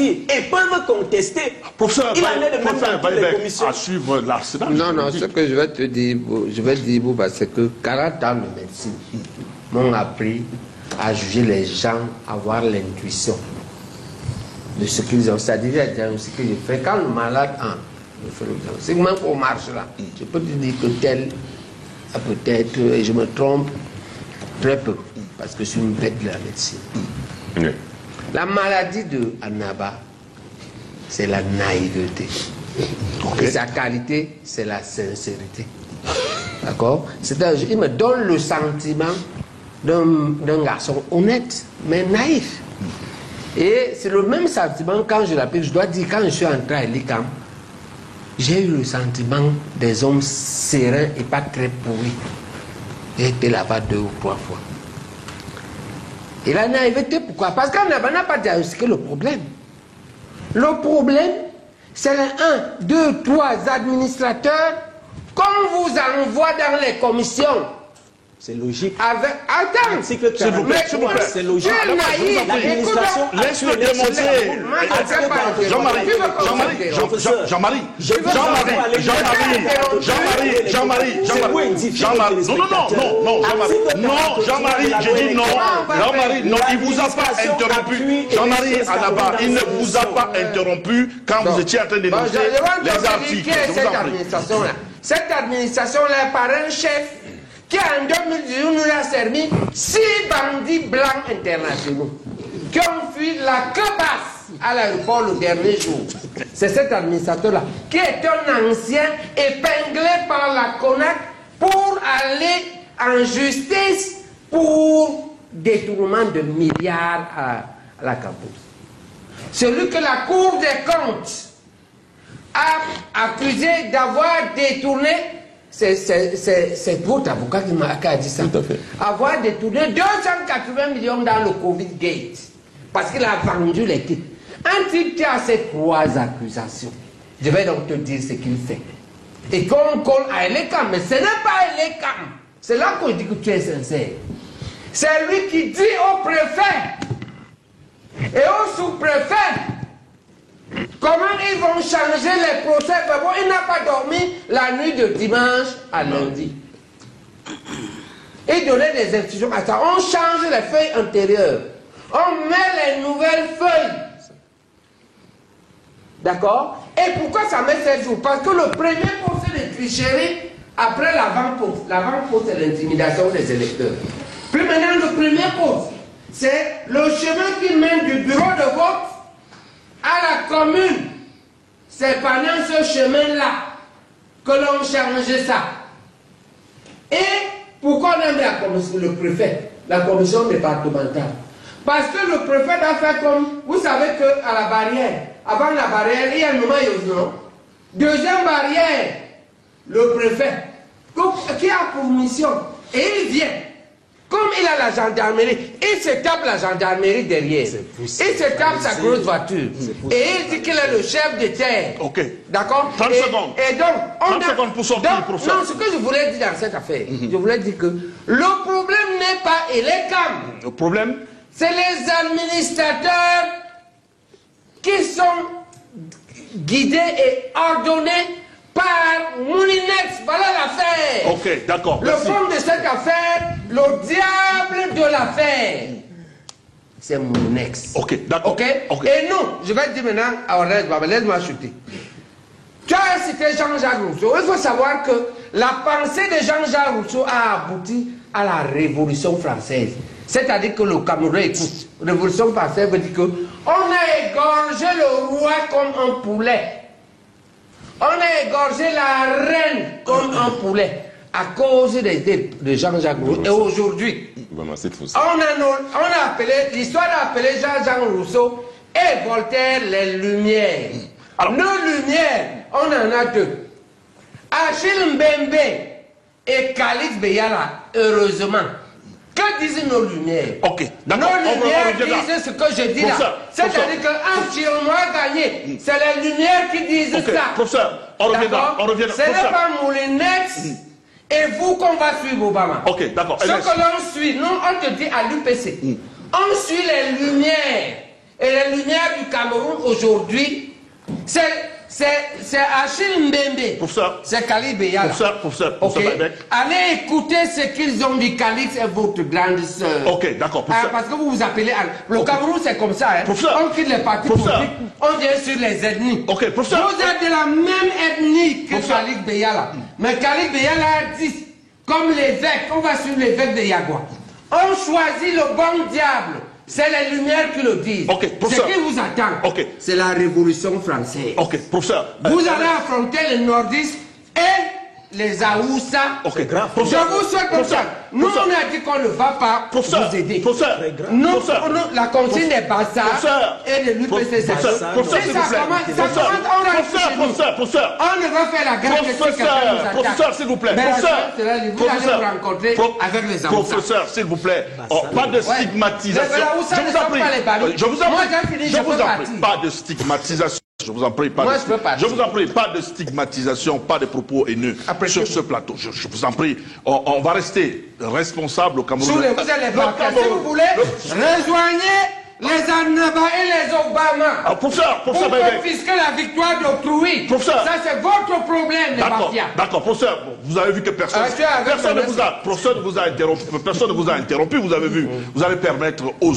et peuvent contester. Professeur, il en est de même dans toutes les commissions. À suivre l'arsenal. Non, non, ce que je vais te dire, c'est que 40 ans de médecine m'ont appris à juger les gens, à avoir l'intuition de ce qu'ils ont. C'est-à-dire, ce que je fais quand le malade entre, je fais le diagnostic. C'est même qu'on marche là. Je peux te dire que tel a peut-être, et je me trompe très peu, parce que je suis une bête de la médecine. Oui. La maladie de Annaba, c'est la naïveté. Okay. Et sa qualité, c'est la sincérité. D'accord? C'est-à-dire, il me donne le sentiment d'un garçon honnête, mais naïf. Et c'est le même sentiment quand je l'appelle. Je dois dire, quand je suis entré à l'ICAM, j'ai eu le sentiment des hommes sereins et pas très pourris. J'ai été là-bas 2 ou 3 fois. Et la naïveté, pourquoi? Parce qu'on n'a pas diagnostiqué le problème. Le problème, c'est les 1, 2, 3 administrateurs qu'on vous envoie dans les commissions. C'est logique. Attends, s'il vous plaît, c'est logique. L'administration. Laisse-le démontrer. Jean-Marie. Non, Jean-Marie, je dis non. Jean-Marie, non, il ne vous a pas interrompu. Jean-Marie Annaba, il ne vous a pas interrompu quand vous étiez en train d'énoncer les articles. Cette administration-là est par un chef qui en 2018 nous a servi 6 bandits blancs internationaux qui ont fui la queue basse à l'aéroport le dernier jour. C'est cet administrateur-là qui est un ancien épinglé par la CONAC pour aller en justice pour détournement de milliards à la campus. Celui que la Cour des comptes a accusé d'avoir détourné. C'est votre avocat qui a dit ça. Tout à fait. Avoir détourné 280 millions dans le Covid Gate. Parce qu'il a vendu les kits. Quand tu as ces 3 accusations, je vais donc te dire ce qu'il fait. Et qu'on colle à Elekam, mais ce n'est pas Elekam. C'est là qu'on dit que tu es sincère. C'est lui qui dit au préfet et au sous-préfet comment ils vont changer les procès. Bon, il n'a pas dormi la nuit de dimanche à lundi. Il donnait des instructions à ça. On change les feuilles antérieures. On met les nouvelles feuilles. D'accord? Et pourquoi ça met 7 jours? Parce que le premier pot, c'est les tricheries après l'avant-pot. L'avant-pot, c'est l'intimidation des électeurs. Puis maintenant, le premier pot, c'est le chemin qui mène du bureau de vote à la commune. C'est pendant ce chemin-là que l'on change ça. Et pourquoi on a mis la commission, le préfet, la commission départementale? Parce que le préfet a fait comme, vous savez qu'à la barrière, avant la barrière, il y a un moment, non? Deuxième barrière, le préfet, qui a pour mission, et il vient. Comme il a la gendarmerie, il se tape la gendarmerie derrière. Il se tape sa grosse voiture. Et il dit qu'il est le chef de terre. Ok. D'accord? 30 secondes. Et donc, 30 secondes pour sortir, professeur. Non, ce que je voulais dire dans cette affaire, je voulais dire que le problème n'est pas Elekam. Le problème, c'est les administrateurs qui sont guidés et ordonnés par Moulinex. Voilà l'affaire. ok, d'accord. Le fond de cette affaire, le diable de l'affaire, c'est Moulinex. Ok, d'accord. Ok? Ok. Et nous, je vais dire maintenant à Orlez Baba, laisse-moi chuter. Tu as cité Jean-Jacques Rousseau. Il faut savoir que la pensée de Jean-Jacques Rousseau a abouti à la Révolution française. C'est-à-dire que le Cameroun écoute. Révolution française veut dire que on a égorgé le roi comme un poulet. On a égorgé la reine comme un poulet à cause de Jean-Jacques Rousseau. Et aujourd'hui, on a appelé, l'histoire a appelé Jean-Jacques Rousseau et Voltaire les Lumières. Alors, nos Lumières, on en a 2. Achille Mbembe et Khalid Beyala, heureusement. Que disent nos Lumières? Ok, d'accord. Nos Lumières disent ce que je dis là. C'est-à-dire qu'un film a gagné. C'est les Lumières qui disent ça. Professeur, on revient. Ce n'est pas Moulinex et vous qu'on va suivre Obama. Ok, d'accord. Ce que l'on suit, nous on te dit à l'UPC, on suit les Lumières Et les Lumières du Cameroun aujourd'hui, c'est Achille Mbembe. Professeur. C'est Khalid Beyala. Professeur. Allez écouter ce qu'ils ont dit. Khalid est votre grande sœur. Ok, d'accord. Parce que vous vous appelez... Le Cameroun, c'est comme ça. Hein. On quitte les partis politiques, on vient sur les ethnies. Ok, professeur. Vous êtes de la même ethnie que Khalid Beyala. Mais Khalid Beyala a dit, comme l'évêque, on va sur l'évêque de Yagua. On choisit le bon diable. C'est les Lumières qui le disent. Ce qui vous attend, c'est la Révolution française. Professeur. Vous allez affronter les nordistes et les Aoussa. C'est grave. Je vous souhaite comme ça. Nous, on a dit qu'on ne va pas vous aider. Nous, la consigne des Bassards et de l'UPC. Professeur, on ne va faire la guerre que si quelqu'un nous attaque. Professeur, s'il vous plaît. Vous allez vous rencontrer avec les Aoussa. Professeur, s'il vous plaît. Pas de stigmatisation. Je vous en prie. Pas de stigmatisation. Je vous en prie, pas de stigmatisation, pas de propos haineux sur ce plateau. Je vous en prie, on va rester responsable au Cameroun. Vous allez voir, si vous voulez, rejoignez les Annaba et les Obama pour confisquer la victoire d'autrui. Ça, c'est votre problème, les mafias. D'accord, professeur, vous avez vu que personne ne vous a interrompu, vous avez vu. Vous allez permettre aux autres